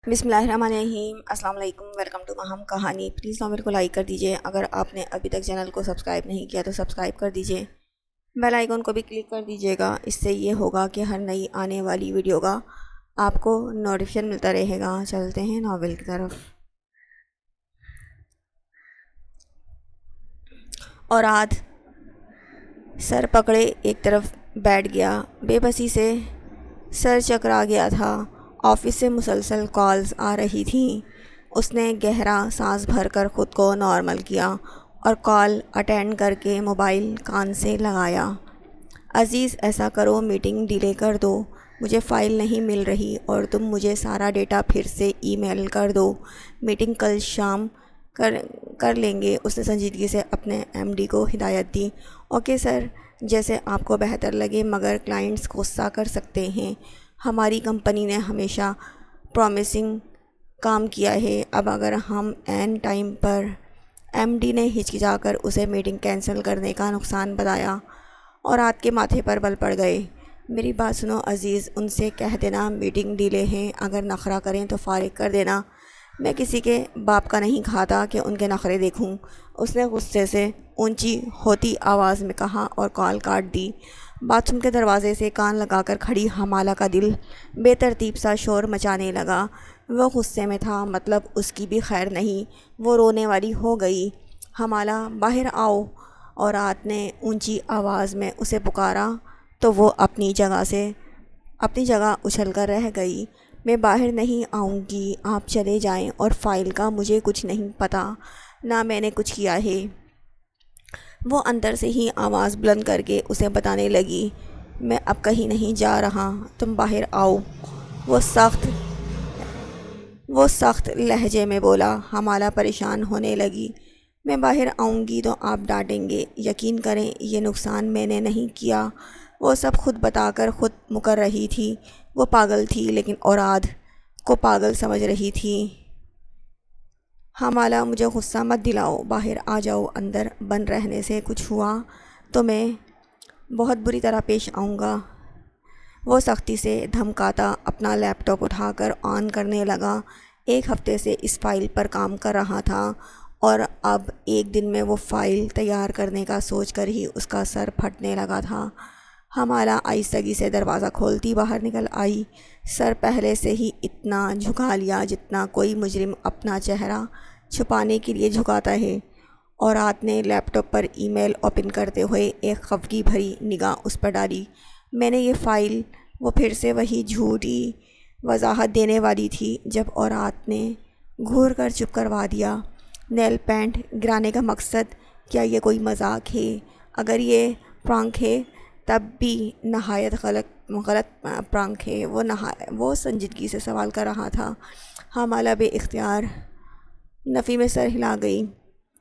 بسم اللہ الرحمن الرحیم۔ السلام علیکم، ویلکم ٹو ماہم کہانی۔ پلیز میرے کو لائک کر دیجئے، اگر آپ نے ابھی تک چینل کو سبسکرائب نہیں کیا تو سبسکرائب کر دیجئے، بیل آئیکن کو بھی کلک کر دیجئے گا۔ اس سے یہ ہوگا کہ ہر نئی آنے والی ویڈیو کا آپ کو نوٹیفیکیشن ملتا رہے گا۔ چلتے ہیں ناول کی طرف۔ اور سر پکڑے ایک طرف بیٹھ گیا، بے بسی سے سر چکرا گیا تھا۔ آفس سے مسلسل کالز آ رہی تھیں۔ اس نے گہرا سانس بھر کر خود کو نارمل کیا اور کال اٹینڈ کر کے موبائل کان سے لگایا۔ عزیز، ایسا کرو، میٹنگ ڈیلے کر دو، مجھے فائل نہیں مل رہی اور تم مجھے سارا ڈیٹا پھر سے ای میل کر دو۔ میٹنگ کل شام کر لیں گے، اس نے سنجیدگی سے اپنے ایم ڈی کو ہدایت دی۔ اوکے سر، جیسے آپ کو بہتر لگے، مگر کلائنٹس غصہ کر سکتے ہیں۔ ہماری کمپنی نے ہمیشہ پرومسنگ کام کیا ہے، اب اگر ہم عین ٹائم پر… ایم ڈی نے ہچکچا کر اسے میٹنگ کینسل کرنے کا نقصان بتایا اور رات کے ماتھے پر بل پڑ گئے۔ میری بات سنو عزیز، ان سے کہہ دینا میٹنگ ڈیلے ہے، اگر نخرہ کریں تو فارغ کر دینا۔ میں کسی کے باپ کا نہیں کھاتا کہ ان کے نخرے دیکھوں، اس نے غصے سے اونچی ہوتی آواز میں کہا اور کال کاٹ دی۔ باتھ روم کے دروازے سے کان لگا کر کھڑی حمالہ کا دل بے ترتیب سا شور مچانے لگا۔ وہ غصے میں تھا، مطلب اس کی بھی خیر نہیں، وہ رونے والی ہو گئی۔ حمالہ، باہر آؤ! اور رات نے اونچی آواز میں اسے پکارا تو وہ اپنی جگہ اچھل کر رہ گئی۔ میں باہر نہیں آؤں گی، آپ چلے جائیں، اور فائل کا مجھے کچھ نہیں پتہ، نہ میں نے کچھ کیا ہے۔ وہ اندر سے ہی آواز بلند کر کے اسے بتانے لگی، میں اب کہیں نہیں جا رہا، تم باہر آؤ۔ وہ سخت لہجے میں بولا۔ حمالہ پریشان ہونے لگی۔ میں باہر آؤں گی تو آپ ڈانٹیں گے، یقین کریں یہ نقصان میں نے نہیں کیا۔ وہ سب خود بتا کر خود مکر رہی تھی۔ وہ پاگل تھی لیکن اوراد کو پاگل سمجھ رہی تھی۔ حمالہ، مجھے غصہ مت دلاؤ، باہر آ جاؤ، اندر بند رہنے سے کچھ ہوا تو میں بہت بری طرح پیش آؤں گا۔ وہ سختی سے دھمکاتا اپنا لیپ ٹاپ اٹھا کر آن کرنے لگا۔ ایک ہفتے سے اس فائل پر کام کر رہا تھا اور اب ایک دن میں وہ فائل تیار کرنے کا سوچ کر ہی اس کا سر پھٹنے لگا تھا۔ حمالہ آہستگی سے دروازہ کھولتی باہر نکل آئی، سر پہلے سے ہی اتنا جھکا لیا جتنا کوئی مجرم اپنا چہرہ چھپانے کے لیے جھکاتا ہے۔ اور رات نے لیپ ٹاپ پر ای میل اوپن کرتے ہوئے ایک خفگی بھری نگاہ اس پر ڈالی۔ میں نے یہ فائل… وہ پھر سے وہی جھوٹی وضاحت دینے والی تھی جب اورات نے گھور کر چپ کروا دیا۔ نیل پینٹ گرانے کا مقصد؟ کیا یہ کوئی مذاق ہے؟ اگر یہ پرانک ہے تب بھی نہایت غلط پرانک ہے۔ وہ سنجیدگی سے سوال کر رہا تھا۔ حمالہ بے اختیار نفی میں سر ہلا گئی۔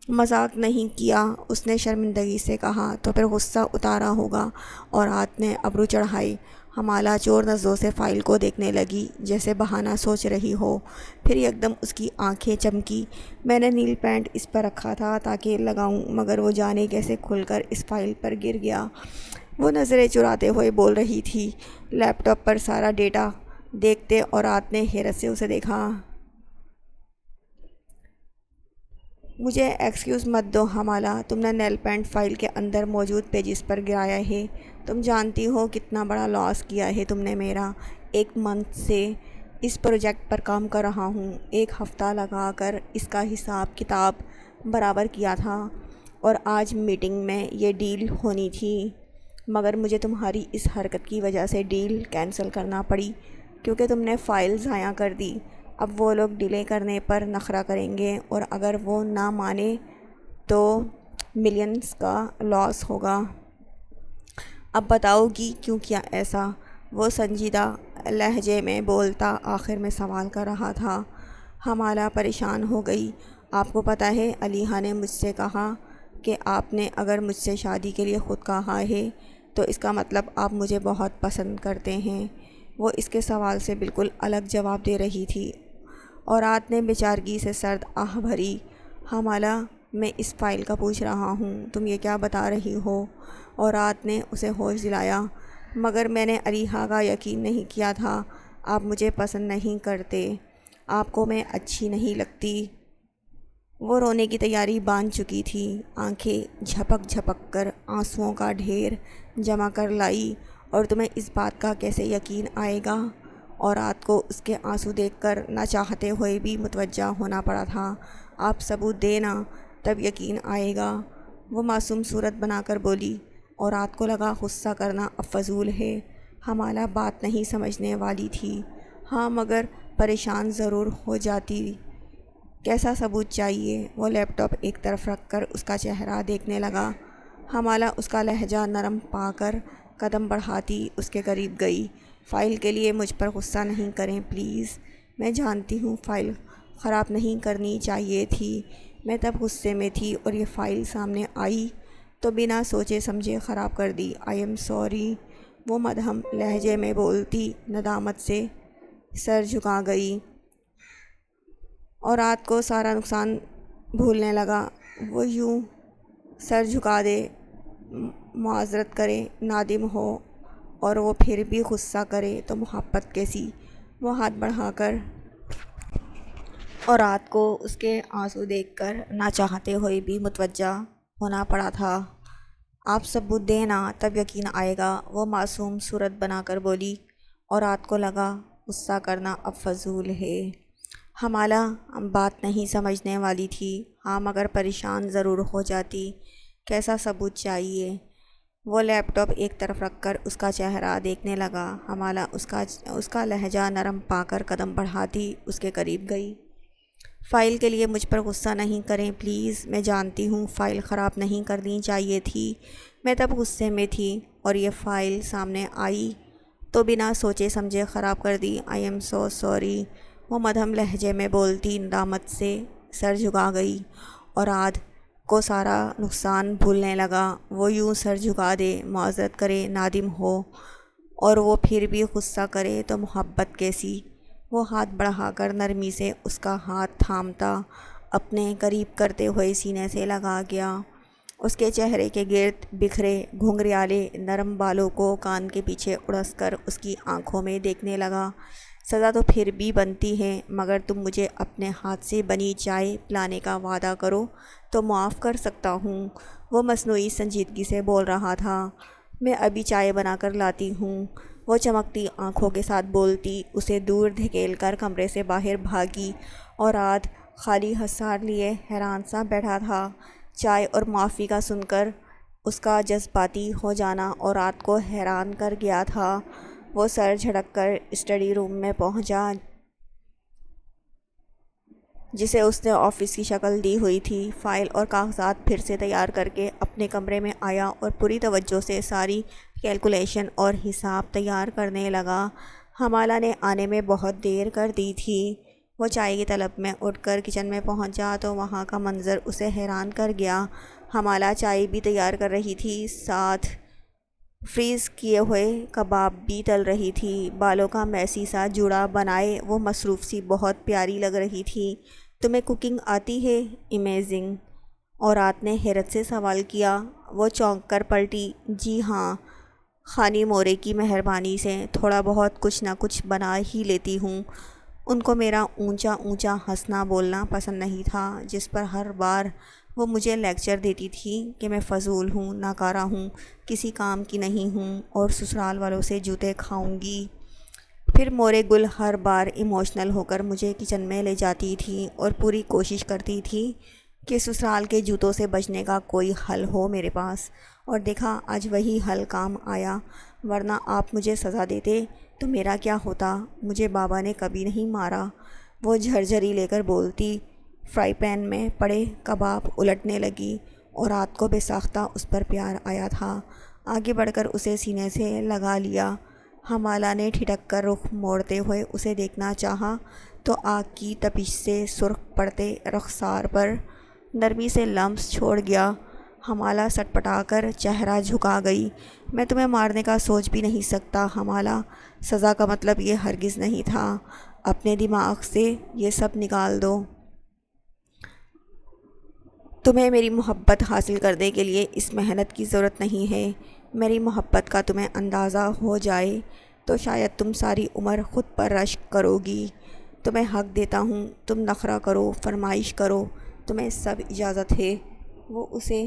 مذاق نہیں کیا، اس نے شرمندگی سے کہا، تو پھر غصہ اتارا ہوگا؟ اور رات نے ابرو چڑھائی۔ حمالہ چور نظروں سے فائل کو دیکھنے لگی جیسے بہانہ سوچ رہی ہو، پھر یکدم اس کی آنکھیں چمکی۔ میں نے نیل پینٹ اس پر رکھا تھا تاکہ لگاؤں، مگر وہ جانے کیسے کھل کر اس فائل پر گر گیا۔ وہ نظریں چراتے ہوئے بول رہی تھی، لیپ ٹاپ پر سارا ڈیٹا دیکھتے اور رات نے حیرت سے اسے دیکھا۔ مجھے ایکسکیوز مت دو حمالہ، تم نے نیل پینٹ فائل کے اندر موجود پیجز پر گرایا ہے۔ تم جانتی ہو کتنا بڑا لاس کیا ہے تم نے میرا۔ ایک منتھ سے اس پروجیکٹ پر کام کر رہا ہوں، ایک ہفتہ لگا کر اس کا حساب کتاب برابر کیا تھا، اور آج میٹنگ میں یہ ڈیل ہونی تھی، مگر مجھے تمہاری اس حرکت کی وجہ سے ڈیل کینسل کرنا پڑی کیونکہ تم نے فائل ضائع کر دی۔ اب وہ لوگ ڈیلے کرنے پر نخرہ کریں گے اور اگر وہ نہ مانے تو ملینز کا لاس ہوگا۔ اب بتاؤ گی کیوں کیا ایسا؟ وہ سنجیدہ لہجے میں بولتا آخر میں سوال کر رہا تھا۔ حمالہ پریشان ہو گئی۔ آپ کو پتہ ہے، علیحہ نے مجھ سے کہا کہ آپ نے اگر مجھ سے شادی کے لیے خود کہا ہے تو اس کا مطلب آپ مجھے بہت پسند کرتے ہیں۔ وہ اس کے سوال سے بالکل الگ جواب دے رہی تھی اور رات نے بیچارگی سے سرد آہ بھری۔ حمالہ، میں اس فائل کا پوچھ رہا ہوں، تم یہ کیا بتا رہی ہو؟ اور رات نے اسے ہوش دلایا، مگر میں نے علیحہ کا یقین نہیں کیا تھا، آپ مجھے پسند نہیں کرتے۔ آپ کو میں اچھی نہیں لگتی۔ وہ رونے کی تیاری باندھ چکی تھی، آنکھیں جھپک جھپک کر آنسوؤں کا ڈھیر جمع کر لائی۔ اور تمہیں اس بات کا کیسے یقین آئے گا؟ اور رات کو اس کے آنسو دیکھ کر نہ چاہتے ہوئے بھی متوجہ ہونا پڑا تھا۔ آپ ثبوت دینا، تب یقین آئے گا، وہ معصوم صورت بنا کر بولی۔ اور رات کو لگا غصہ کرنا اب فضول ہے، ہمالہ بات نہیں سمجھنے والی تھی۔ ہاں مگر پریشان ضرور ہو جاتی۔ کیسا ثبوت چاہیے؟ وہ لیپ ٹاپ ایک طرف رکھ کر اس کا چہرہ دیکھنے لگا۔ ہمالہ اس کا لہجہ نرم پا کر قدم بڑھاتی اس کے قریب گئی۔ فائل کے لیے مجھ پر غصہ نہیں کریں پلیز، میں جانتی ہوں فائل خراب نہیں کرنی چاہیے تھی، میں تب غصے میں تھی اور یہ فائل سامنے آئی تو بنا سوچے سمجھے خراب کر دی۔ آئی ایم سوری، وہ مدھم لہجے میں بولتی ندامت سے سر جھکا گئی اور رات کو سارا نقصان بھولنے لگا۔ وہ یوں سر جھکا دے، معذرت کرے، نادم ہو اور وہ پھر بھی غصہ کرے تو محبت کیسی؟ وہ ہاتھ بڑھا کر اور رات کو اس کے آنسو دیکھ کر نہ چاہتے ہوئے بھی متوجہ ہونا پڑا تھا۔ آپ ثبوت دینا، تب یقین آئے گا، وہ معصوم صورت بنا کر بولی۔ اور رات کو لگا غصہ کرنا اب فضول ہے، ہمالہ بات نہیں سمجھنے والی تھی۔ ہاں مگر پریشان ضرور ہو جاتی۔ کیسا ثبوت چاہیے؟ وہ لیپ ٹاپ ایک طرف رکھ کر اس کا چہرہ دیکھنے لگا۔ ہمالہ اس کا لہجہ نرم پا کر قدم بڑھاتی اس کے قریب گئی۔ فائل کے لیے مجھ پر غصہ نہیں کریں پلیز، میں جانتی ہوں فائل خراب نہیں کرنی چاہیے تھی، میں تب غصے میں تھی اور یہ فائل سامنے آئی تو بنا سوچے سمجھے خراب کر دی۔ آئی ایم سو سوری، وہ مدھم لہجے میں بولتی ندامت سے سر جھکا گئی اور رات کو سارا نقصان بھولنے لگا۔ وہ یوں سر جھکا دے، معذرت کرے، نادم ہو اور وہ پھر بھی غصہ کرے تو محبت کیسی؟ وہ ہاتھ بڑھا کر نرمی سے اس کا ہاتھ تھامتا اپنے قریب کرتے ہوئے سینے سے لگا گیا۔ اس کے چہرے کے گرد بکھرے گھنگریالے نرم بالوں کو کان کے پیچھے اڑس کر اس کی آنکھوں میں دیکھنے لگا۔ سزا تو پھر بھی بنتی ہے، مگر تم مجھے اپنے ہاتھ سے بنی چائے پلانے کا وعدہ کرو تو معاف کر سکتا ہوں، وہ مصنوعی سنجیدگی سے بول رہا تھا۔ میں ابھی چائے بنا کر لاتی ہوں، وہ چمکتی آنکھوں کے ساتھ بولتی اسے دور دھکیل کر کمرے سے باہر بھاگی اور رات خالی ہتھیار لیے حیران سا بیٹھا تھا۔ چائے اور معافی کا سن کر اس کا جذباتی ہو جانا اور رات کو حیران کر گیا تھا۔ وہ سر جھٹک کر اسٹڈی روم میں پہنچا جسے اس نے آفس کی شکل دی ہوئی تھی۔ فائل اور کاغذات پھر سے تیار کر کے اپنے کمرے میں آیا اور پوری توجہ سے ساری کیلکولیشن اور حساب تیار کرنے لگا۔ ہمالہ نے آنے میں بہت دیر کر دی تھی۔ وہ چائے کی طلب میں اٹھ کر کچن میں پہنچا تو وہاں کا منظر اسے حیران کر گیا۔ ہمالہ چائے بھی تیار کر رہی تھی، ساتھ فریز کیے ہوئے کباب بھی تل رہی تھی۔ بالوں کا میسی سا جوڑا بنائے وہ مصروف سی بہت پیاری لگ رہی تھی۔ تمہیں کوکنگ آتی ہے؟ امیزنگ، اور رات نے حیرت سے سوال کیا۔ وہ چونک کر پلٹی، جی ہاں، خانی مورے کی مہربانی سے تھوڑا بہت کچھ نہ کچھ بنا ہی لیتی ہوں۔ ان کو میرا اونچا اونچا ہنسنا بولنا پسند نہیں تھا، جس پر ہر بار وہ مجھے لیکچر دیتی تھی کہ میں فضول ہوں، ناکارہ ہوں، کسی کام کی نہیں ہوں اور سسرال والوں سے جوتے کھاؤں گی۔ پھر مورے گل ہر بار ایموشنل ہو کر مجھے کچن میں لے جاتی تھی اور پوری کوشش کرتی تھی کہ سسرال کے جوتوں سے بچنے کا کوئی حل ہو میرے پاس، اور دیکھا آج وہی حل کام آیا، ورنہ آپ مجھے سزا دیتے تو میرا کیا ہوتا؟ مجھے بابا نے کبھی نہیں مارا، وہ جھرجھری لے کر بولتی۔ فرائی پین میں پڑے کباب الٹنے لگی اور رات کو بے ساختہ اس پر پیار آیا تھا۔ آگے بڑھ کر اسے سینے سے لگا لیا۔ ہمالہ نے ٹھٹک کر رخ موڑتے ہوئے اسے دیکھنا چاہا تو آگ کی تپش سے سرخ پڑتے رخسار پر نرمی سے لمس چھوڑ گیا۔ ہمالہ سٹپٹا کر چہرہ جھکا گئی۔ میں تمہیں مارنے کا سوچ بھی نہیں سکتا ہمالہ، سزا کا مطلب یہ ہرگز نہیں تھا، اپنے دماغ سے یہ سب نکال دو۔ تمہیں میری محبت حاصل کرنے کے لیے اس محنت کی ضرورت نہیں ہے۔ میری محبت کا تمہیں اندازہ ہو جائے تو شاید تم ساری عمر خود پر رشک کرو گی۔ تمہیں حق دیتا ہوں، تم نخرہ کرو، فرمائش کرو، تمہیں سب اجازت ہے۔ وہ اسے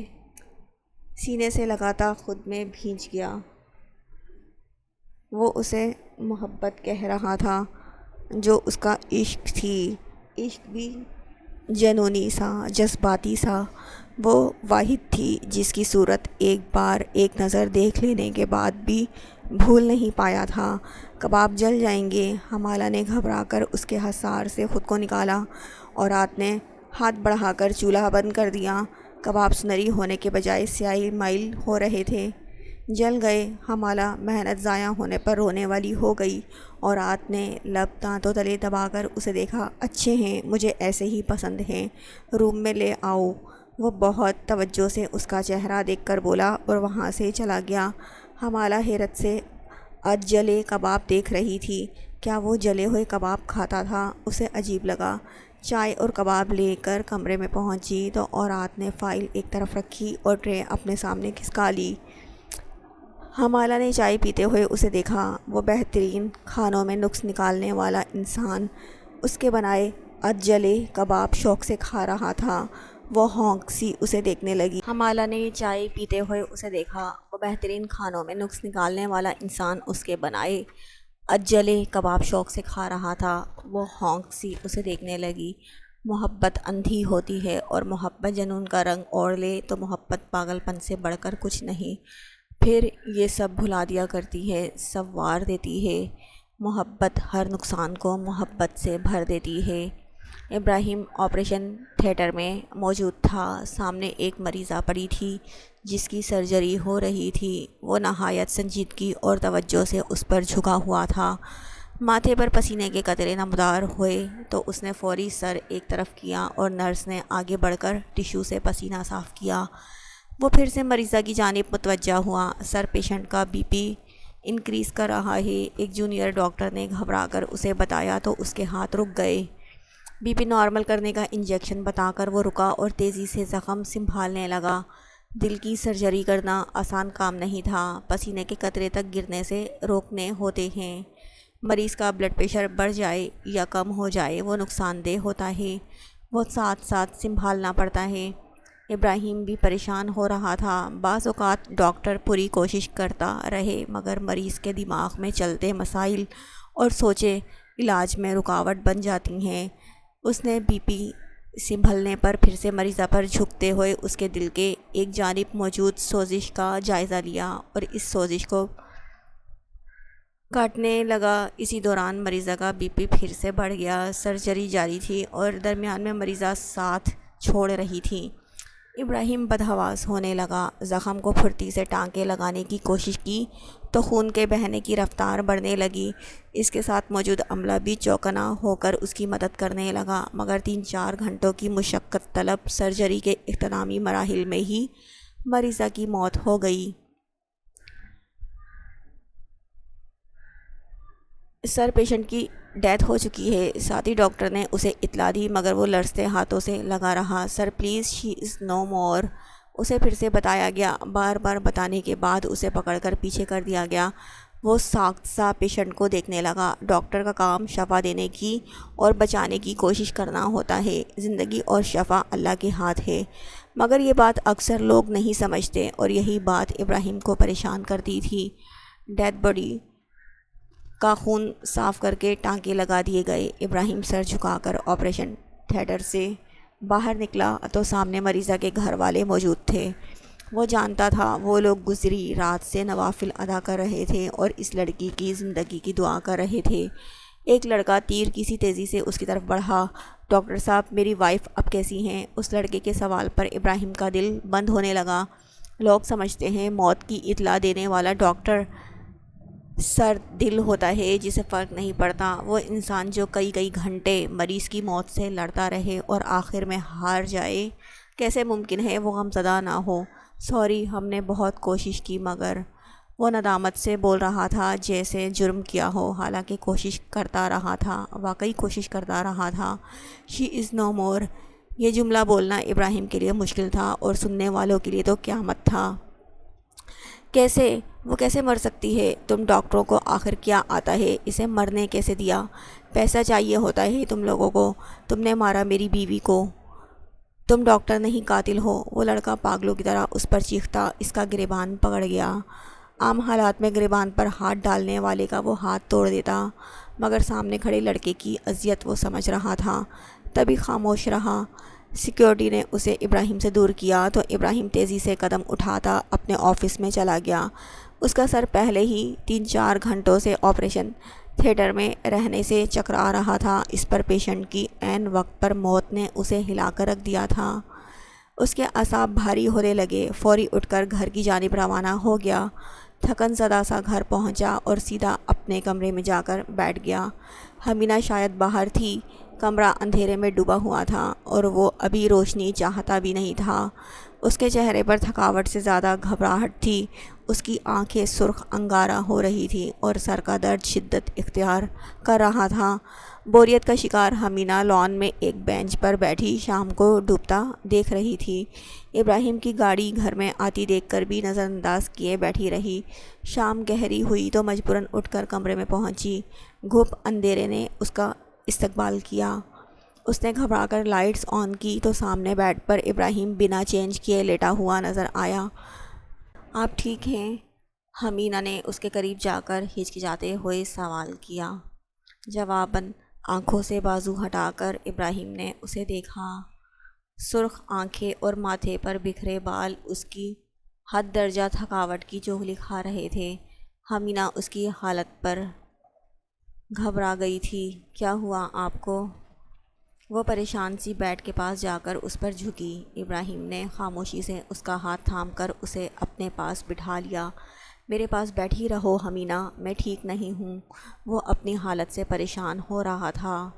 سینے سے لگاتا خود میں بھیج گیا۔ وہ اسے محبت کہہ رہا تھا جو اس کا عشق تھی، عشق بھی جنونی سا، جذباتی سا۔ وہ واحد تھی جس کی صورت ایک بار ایک نظر دیکھ لینے کے بعد بھی بھول نہیں پایا تھا۔ کباب جل جائیں گے، حمالہ نے گھبرا کر اس کے حصار سے خود کو نکالا اور رات نے ہاتھ بڑھا کر چولہا بند کر دیا۔ کباب سنہری ہونے کے بجائے سیاہی مائل ہو رہے تھے۔ جل گئے۔ حمالہ محنت ضائع ہونے پر رونے والی ہو گئی اور رات نے لب دانتوں تلے دبا کر اسے دیکھا۔ اچھے ہیں، مجھے ایسے ہی پسند ہیں، روم میں لے آؤ۔ وہ بہت توجہ سے اس کا چہرہ دیکھ کر بولا اور وہاں سے چلا گیا۔ حمالہ حیرت سے جلے کباب دیکھ رہی تھی۔ کیا وہ جلے ہوئے کباب کھاتا تھا؟ اسے عجیب لگا۔ چائے اور کباب لے کر کمرے میں پہنچی تو اورات نے فائل ایک طرف رکھی اور ٹرے اپنے سامنے کھسکا لی۔ حمالہ نے چائے پیتے ہوئے اسے دیکھا۔ وہ بہترین کھانوں میں نقص نکالنے والا انسان اس کے بنائے جلے کباب شوق سے کھا رہا تھا۔ وہ ہونک سی اسے دیکھنے لگی۔ حمالہ نے چائے پیتے ہوئے اسے دیکھا۔ وہ بہترین کھانوں میں نقص نکالنے والا انسان اس کے بنائے جلے کباب شوق سے کھا رہا تھا۔ وہ ہونک سی اسے دیکھنے لگی۔ محبت اندھی ہوتی ہے اور محبت جنون کا رنگ اوڑھ لے تو محبت پاگل پن سے بڑھ کر کچھ نہیں۔ پھر یہ سب بھلا دیا کرتی ہے، سب وار دیتی ہے۔ محبت ہر نقصان کو محبت سے بھر دیتی ہے۔ ابراہیم آپریشن تھیٹر میں موجود تھا۔ سامنے ایک مریضہ پڑی تھی جس کی سرجری ہو رہی تھی۔ وہ نہایت سنجیدگی اور توجہ سے اس پر جھکا ہوا تھا۔ ماتھے پر پسینے کے قطرے نمودار ہوئے تو اس نے فوری سر ایک طرف کیا اور نرس نے آگے بڑھ کر ٹیشو سے پسینہ صاف کیا۔ وہ پھر سے مریضہ کی جانب متوجہ ہوا۔ سر پیشنٹ کا بی پی انکریز کر رہا ہے، ایک جونیئر ڈاکٹر نے گھبرا کر اسے بتایا تو اس کے ہاتھ رک گئے۔ بی پی نارمل کرنے کا انجیکشن بتا کر وہ رکا اور تیزی سے زخم سنبھالنے لگا۔ دل کی سرجری کرنا آسان کام نہیں تھا، پسینے کے قطرے تک گرنے سے روکنے ہوتے ہیں۔ مریض کا بلڈ پریشر بڑھ جائے یا کم ہو جائے وہ نقصان دہ ہوتا ہے، وہ ساتھ ساتھ سنبھالنا پڑتا ہے۔ ابراہیم بھی پریشان ہو رہا تھا۔ بعض اوقات ڈاکٹر پوری کوشش کرتا رہے مگر مریض کے دماغ میں چلتے مسائل اور سوچے علاج میں رکاوٹ بن جاتی ہیں۔ اس نے بی پی سنبھلنے پر پھر سے مریضہ پر جھکتے ہوئے اس کے دل کے ایک جانب موجود سوزش کا جائزہ لیا اور اس سوزش کو کاٹنے لگا۔ اسی دوران مریضہ کا بی پی پھر سے بڑھ گیا۔ سرجری جاری تھی اور درمیان میں مریضہ ساتھ چھوڑ رہی تھی۔ ابراہیم بدحواس ہونے لگا۔ زخم کو پھرتی سے ٹانکے لگانے کی کوشش کی تو خون کے بہنے کی رفتار بڑھنے لگی۔ اس کے ساتھ موجود عملہ بھی چوکنا ہو کر اس کی مدد کرنے لگا مگر 3-4 گھنٹوں کی مشقت طلب سرجری کے اختتامی مراحل میں ہی مریضہ کی موت ہو گئی۔ سر پیشنٹ کی ڈیتھ ہو چکی ہے، ساتھی ڈاکٹر نے اسے اطلاع دی مگر وہ لرزتے ہاتھوں سے لگا رہا۔ سر پلیز شی از نو مور، اسے پھر سے بتایا گیا۔ بار بار بتانے کے بعد اسے پکڑ کر پیچھے کر دیا گیا۔ وہ ساخت سا پیشنٹ کو دیکھنے لگا۔ ڈاکٹر کا کام شفا دینے کی اور بچانے کی کوشش کرنا ہوتا ہے۔ زندگی اور شفا اللہ کے ہاتھ ہے مگر یہ بات اکثر لوگ نہیں سمجھتے اور یہی بات ابراہیم کو پریشان کرتی تھی۔ ڈیڈ باڈی کا خون صاف کر کے ٹانکے لگا دیے گئے۔ ابراہیم سر جھکا کر آپریشن تھیٹر سے باہر نکلا تو سامنے مریضہ کے گھر والے موجود تھے۔ وہ جانتا تھا وہ لوگ گزری رات سے نوافل ادا کر رہے تھے اور اس لڑکی کی زندگی کی دعا کر رہے تھے۔ ایک لڑکا تیر کی سی تیزی سے اس کی طرف بڑھا۔ ڈاکٹر صاحب میری وائف اب کیسی ہیں؟ اس لڑکے کے سوال پر ابراہیم کا دل بند ہونے لگا۔ لوگ سمجھتے ہیں موت کی اطلاع دینے والا ڈاکٹر سر دل ہوتا ہے جسے فرق نہیں پڑتا۔ وہ انسان جو کئی گھنٹے مریض کی موت سے لڑتا رہے اور آخر میں ہار جائے، کیسے ممکن ہے وہ غمزدہ نہ ہو؟ سوری، ہم نے بہت کوشش کی مگر وہ ندامت سے بول رہا تھا جیسے جرم کیا ہو، حالانکہ کوشش کرتا رہا تھا، واقعی کوشش کرتا رہا تھا۔ شی از نو مور، یہ جملہ بولنا ابراہیم کے لیے مشکل تھا اور سننے والوں کے لیے تو قیامت تھا۔ وہ کیسے مر سکتی ہے؟ تم ڈاکٹروں کو آخر کیا آتا ہے؟ اسے مرنے کیسے دیا؟ پیسہ چاہیے ہوتا ہے تم لوگوں کو، تم نے مارا میری بیوی کو، تم ڈاکٹر نہیں قاتل ہو۔ وہ لڑکا پاگلوں کی طرح اس پر چیختا، اس کا گریبان پکڑ گیا۔ عام حالات میں گریبان پر ہاتھ ڈالنے والے کا وہ ہاتھ توڑ دیتا، مگر سامنے کھڑے لڑکے کی اذیت وہ سمجھ رہا تھا، تبھی خاموش رہا۔ سیکیورٹی نے اسے ابراہیم سے دور کیا تو ابراہیم تیزی سے قدم اٹھاتا اپنے آفس میں چلا گیا۔ اس کا سر پہلے ہی 3-4 گھنٹوں سے آپریشن تھیٹر میں رہنے سے چکرا رہا تھا، اس پر پیشنٹ کی عین وقت پر موت نے اسے ہلا کر رکھ دیا تھا۔ اس کے اعصاب بھاری ہونے لگے، فوری اٹھ کر گھر کی جانب روانہ ہو گیا۔ تھکن زدہ سا گھر پہنچا اور سیدھا اپنے کمرے میں جا کر بیٹھ گیا۔ حمینہ شاید باہر تھی، کمرہ اندھیرے میں ڈوبا ہوا تھا اور وہ ابھی روشنی چاہتا بھی نہیں تھا۔ اس کے چہرے پر تھکاوٹ سے زیادہ گھبراہٹ تھی، اس کی آنکھیں سرخ انگارہ ہو رہی تھیں اور سر کا درد شدت اختیار کر رہا تھا۔ بوریت کا شکار حمینہ لان میں ایک بینچ پر بیٹھی شام کو ڈوبتا دیکھ رہی تھی۔ ابراہیم کی گاڑی گھر میں آتی دیکھ کر بھی نظر انداز کیے بیٹھی رہی۔ شام گہری ہوئی تو مجبوراً اٹھ کر کمرے میں پہنچی۔ گھپ اندھیرے نے اس کا استقبال کیا۔ اس نے گھبرا کر لائٹس آن کی تو سامنے بیڈ پر ابراہیم بنا چینج کیے لیٹا ہوا نظر آیا۔ آپ ٹھیک ہیں؟ حمینہ نے اس کے قریب جا کر ہچکچاتے ہوئے سوال کیا۔ جواباً آنکھوں سے بازو ہٹا کر ابراہیم نے اسے دیکھا۔ سرخ آنکھیں اور ماتھے پر بکھرے بال اس کی حد درجہ تھکاوٹ کی چغلی کھا رہے تھے۔ حمینہ اس کی حالت پر گھبرا گئی تھی۔ کیا ہوا آپ کو؟ وہ پریشان سی بیڈ کے پاس جا کر اس پر جھکی۔ ابراہیم نے خاموشی سے اس کا ہاتھ تھام کر اسے اپنے پاس بٹھا لیا۔ میرے پاس بیٹھی رہو حمینہ، میں ٹھیک نہیں ہوں۔ وہ اپنی حالت سے پریشان ہو رہا تھا،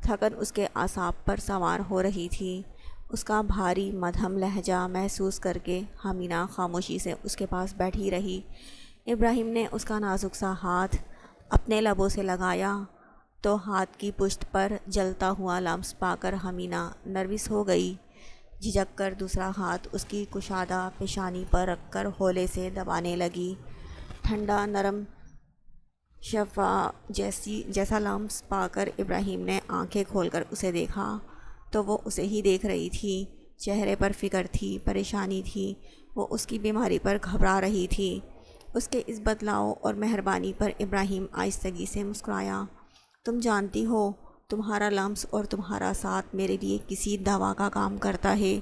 تھکن اس کے اعصاب پر سوار ہو رہی تھی۔ اس کا بھاری مدھم لہجہ محسوس کر کے حمینہ خاموشی سے اس کے پاس بیٹھی رہی۔ ابراہیم نے اس کا نازک سا ہاتھ اپنے لبوں سے لگایا تو ہاتھ کی پشت پر جلتا ہوا لمس پا کر حمینہ نروس ہو گئی۔ جھجک کر دوسرا ہاتھ اس کی کشادہ پیشانی پر رکھ کر ہولے سے دبانے لگی۔ ٹھنڈا نرم شفا جیسا لمس پا کر ابراہیم نے آنکھیں کھول کر اسے دیکھا تو وہ اسے ہی دیکھ رہی تھی۔ چہرے پر فکر تھی، پریشانی تھی، وہ اس کی بیماری پر گھبرا رہی تھی۔ اس کے اس بدلاؤ اور مہربانی پر ابراہیم آہستگی سے مسکرایا۔ تم جانتی ہو، تمہارا لمس اور تمہارا ساتھ میرے لیے کسی دوا کا کام کرتا ہے،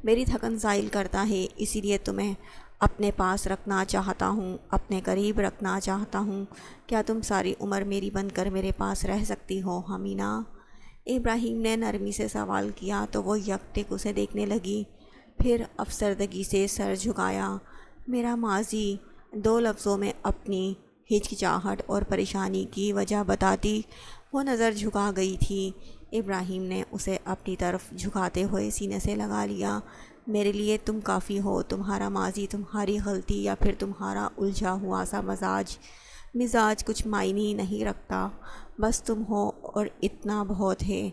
میری تھکن زائل کرتا ہے، اسی لیے تمہیں اپنے پاس رکھنا چاہتا ہوں، اپنے قریب رکھنا چاہتا ہوں۔ کیا تم ساری عمر میری بن کر میرے پاس رہ سکتی ہو حمینہ؟ ابراہیم نے نرمی سے سوال کیا تو وہ یک ٹک اسے دیکھنے لگی، پھر افسردگی سے سر جھکایا۔ میرا ماضی، 2 لفظوں میں اپنی ہچکچاہٹ اور پریشانی کی وجہ بتاتی وہ نظر جھکا گئی تھی۔ ابراہیم نے اسے اپنی طرف جھکاتے ہوئے سینے سے لگا لیا۔ میرے لیے تم کافی ہو، تمہارا ماضی، تمہاری غلطی یا پھر تمہارا الجھا ہوا سا مزاج کچھ معنی نہیں رکھتا، بس تم ہو اور اتنا بہت ہے۔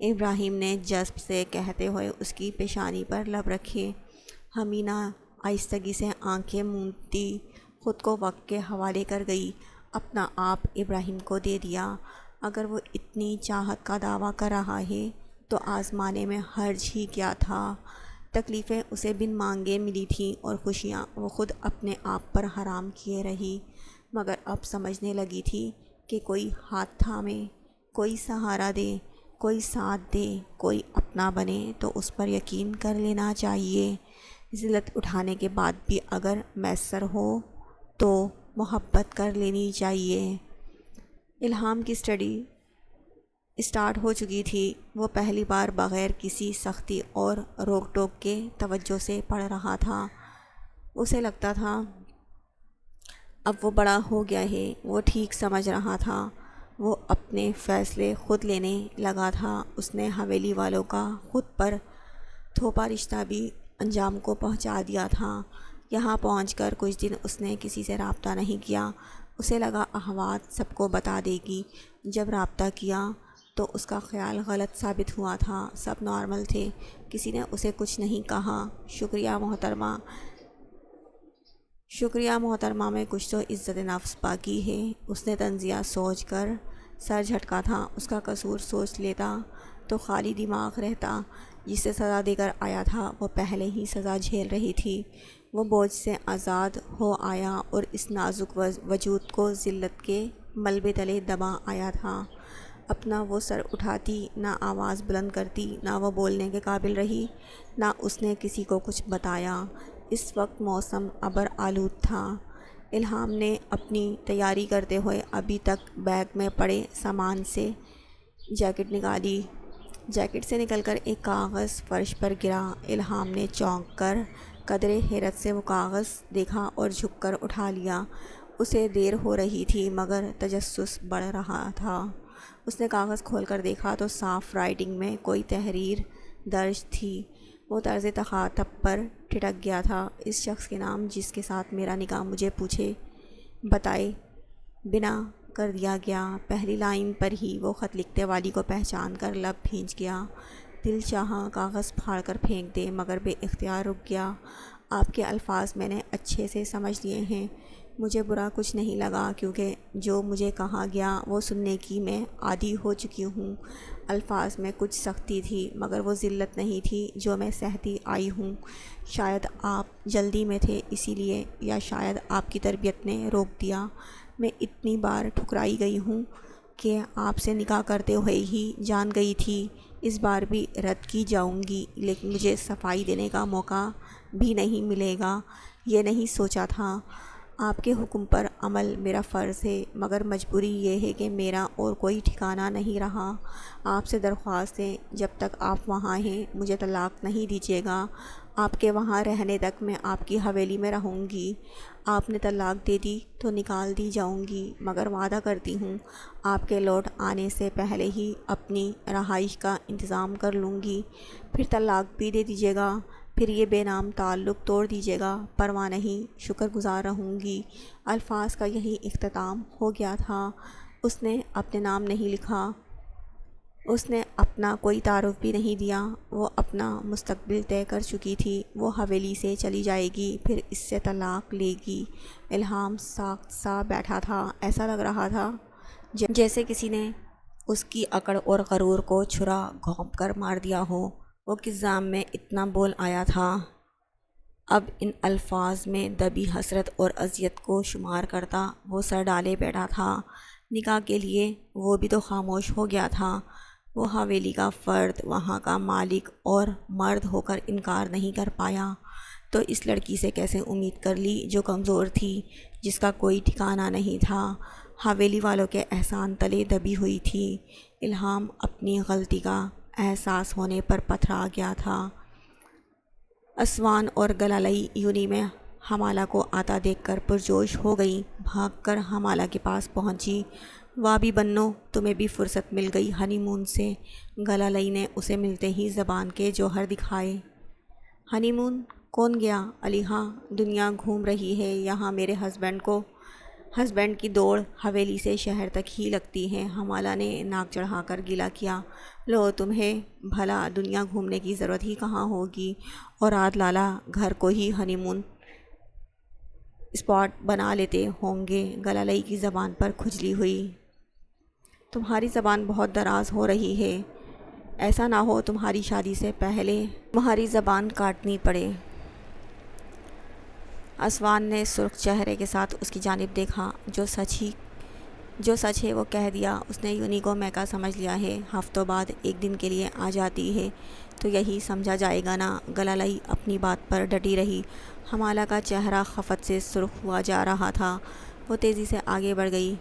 ابراہیم نے جذب سے کہتے ہوئے اس کی پیشانی پر لب رکھے۔ حمینہ آہستگی سے آنکھیں موندتی خود کو وقت کے حوالے کر گئی، اپنا آپ ابراہیم کو دے دیا۔ اگر وہ اتنی چاہت کا دعویٰ کر رہا ہے تو آزمانے میں حرج ہی کیا تھا۔ تکلیفیں اسے بن مانگے ملی تھیں اور خوشیاں وہ خود اپنے آپ پر حرام کیے رہی، مگر اب سمجھنے لگی تھی کہ کوئی ہاتھ تھامے، کوئی سہارا دے، کوئی ساتھ دے، کوئی اپنا بنے تو اس پر یقین کر لینا چاہیے۔ ذلت اٹھانے کے بعد بھی اگر میسر ہو تو محبت کر لینی چاہیے۔ الہام کی اسٹڈی اسٹارٹ ہو چکی تھی۔ وہ پہلی بار بغیر کسی سختی اور روک ٹوک کے توجہ سے پڑھ رہا تھا۔ اسے لگتا تھا اب وہ بڑا ہو گیا ہے، وہ ٹھیک سمجھ رہا تھا، وہ اپنے فیصلے خود لینے لگا تھا۔ اس نے حویلی والوں کا خود پر تھوپا رشتہ بھی انجام کو پہنچا دیا تھا۔ یہاں پہنچ کر کچھ دن اس نے کسی سے رابطہ نہیں کیا۔ اسے لگا احوال سب کو بتا دے گی۔ جب رابطہ کیا تو اس کا خیال غلط ثابت ہوا تھا، سب نارمل تھے، کسی نے اسے کچھ نہیں کہا۔ شکریہ محترمہ، شکریہ محترمہ، میں کچھ تو عزت نفس باقی ہے۔ اس نے طنزیہ سوچ کر سر جھٹکا تھا۔ اس کا قصور سوچ لیتا تو خالی دماغ رہتا۔ جسے سزا دے کر آیا تھا وہ پہلے ہی سزا جھیل رہی تھی۔ وہ بوجھ سے آزاد ہو آیا اور اس نازک وجود کو ذلت کے ملبے تلے دبا آیا تھا۔ اپنا وہ سر اٹھاتی، نہ آواز بلند کرتی، نہ وہ بولنے کے قابل رہی، نہ اس نے کسی کو کچھ بتایا۔ اس وقت موسم ابر آلود تھا۔ الہام نے اپنی تیاری کرتے ہوئے ابھی تک بیگ میں پڑے سامان سے جیکٹ نکالی۔ جیکٹ سے نکل کر ایک کاغذ فرش پر گرا۔ الہام نے چونک کر قدرے حیرت سے وہ کاغذ دیکھا اور جھک کر اٹھا لیا۔ اسے دیر ہو رہی تھی مگر تجسس بڑھ رہا تھا۔ اس نے کاغذ کھول کر دیکھا تو صاف رائٹنگ میں کوئی تحریر درج تھی۔ وہ طرز تخاطب پر ٹھٹک گیا تھا۔ اس شخص کے نام جس کے ساتھ میرا نکاح مجھے پوچھے بتائے بنا کر دیا گیا۔ پہلی لائن پر ہی وہ خط لکھتے والی کو پہچان کر لب بھیج گیا۔ دل چاہا کاغذ پھاڑ کر پھینک دے مگر بے اختیار رک گیا۔ آپ کے الفاظ میں نے اچھے سے سمجھ لیے ہیں۔ مجھے برا کچھ نہیں لگا کیونکہ جو مجھے کہا گیا وہ سننے کی میں عادی ہو چکی ہوں۔ الفاظ میں کچھ سختی تھی مگر وہ ذلت نہیں تھی جو میں سہتی آئی ہوں۔ شاید آپ جلدی میں تھے اسی لیے، یا شاید آپ کی تربیت نے روک دیا۔ میں اتنی بار ٹھکرائی گئی ہوں کہ آپ سے نکاح کرتے ہوئے ہی جان گئی تھی اس بار بھی رد کی جاؤں گی، لیکن مجھے صفائی دینے کا موقع بھی نہیں ملے گا یہ نہیں سوچا تھا۔ آپ کے حکم پر عمل میرا فرض ہے مگر مجبوری یہ ہے کہ میرا اور کوئی ٹھکانہ نہیں رہا۔ آپ سے درخواست ہے جب تک آپ وہاں ہیں مجھے طلاق نہیں دیجیے گا۔ آپ کے وہاں رہنے تک میں آپ کی حویلی میں رہوں گی۔ آپ نے طلاق دے دی تو نکال دی جاؤں گی مگر وعدہ کرتی ہوں آپ کے لوٹ آنے سے پہلے ہی اپنی رہائش کا انتظام کر لوں گی۔ پھر طلاق بھی دے دیجیے گا، پھر یہ بے نام تعلق توڑ دیجیے گا، پرواہ نہیں، شکر گزار رہوں گی۔ الفاظ کا یہی اختتام ہو گیا تھا۔ اس نے اپنے نام نہیں لکھا، اس نے اپنا کوئی تعارف بھی نہیں دیا۔ وہ اپنا مستقبل طے کر چکی تھی۔ وہ حویلی سے چلی جائے گی پھر اس سے طلاق لے گی۔ الہام ساکت سا بیٹھا تھا۔ ایسا لگ رہا تھا جیسے کسی نے اس کی اکڑ اور غرور کو چھرا گھونپ کر مار دیا ہو۔ وہ کس ذام میں اتنا بول آیا تھا؟ اب ان الفاظ میں دبی حسرت اور اذیت کو شمار کرتا وہ سر ڈالے بیٹھا تھا۔ نکاح کے لیے وہ بھی تو خاموش ہو گیا تھا۔ وہ حویلی کا فرد، وہاں کا مالک اور مرد ہو کر انکار نہیں کر پایا تو اس لڑکی سے کیسے امید کر لی جو کمزور تھی، جس کا کوئی ٹھکانہ نہیں تھا، حویلی والوں کے احسان تلے دبی ہوئی تھی۔ الہام اپنی غلطی کا احساس ہونے پر پتھرا گیا تھا۔ اسوان اور گلالئی یونی میں حمالہ کو آتا دیکھ کر پرجوش ہو گئی۔ بھاگ کر حمالہ کے پاس پہنچی۔ واہ بھی بنو، تمہیں بھی فرصت مل گئی ہنی مون سے۔ گلالئی نے اسے ملتے ہی زبان کے جوہر دکھائے۔ ہنی مون؟ کون گیا؟ علیحا دنیا گھوم رہی ہے یہاں میرے ہسبینڈ کی دوڑ حویلی سے شہر تک ہی لگتی ہے۔ حمالہ نے ناک چڑھا کر گلہ کیا۔ لو تمہیں بھلا دنیا گھومنے کی ضرورت ہی کہاں ہوگی، اور آج لالا گھر کو ہی ہنی مون اسپاٹ بنا لیتے ہوں گے۔ گلالئی کی زبان پر کھجلی ہوئی۔ تمہاری زبان بہت دراز ہو رہی ہے، ایسا نہ ہو تمہاری شادی سے پہلے تمہاری زبان کاٹنی پڑے۔ اسوان نے سرخ چہرے کے ساتھ اس کی جانب دیکھا۔ جو سچ ہے وہ کہہ دیا۔ اس نے یونی کو میکا سمجھ لیا ہے، ہفتوں بعد ایک دن کے لیے آ جاتی ہے تو یہی سمجھا جائے گا نا۔ گلالئی اپنی بات پر ڈٹی رہی۔ حمالہ کا چہرہ خفت سے سرخ ہوا جا رہا تھا۔ وہ تیزی سے آگے بڑھ گئی۔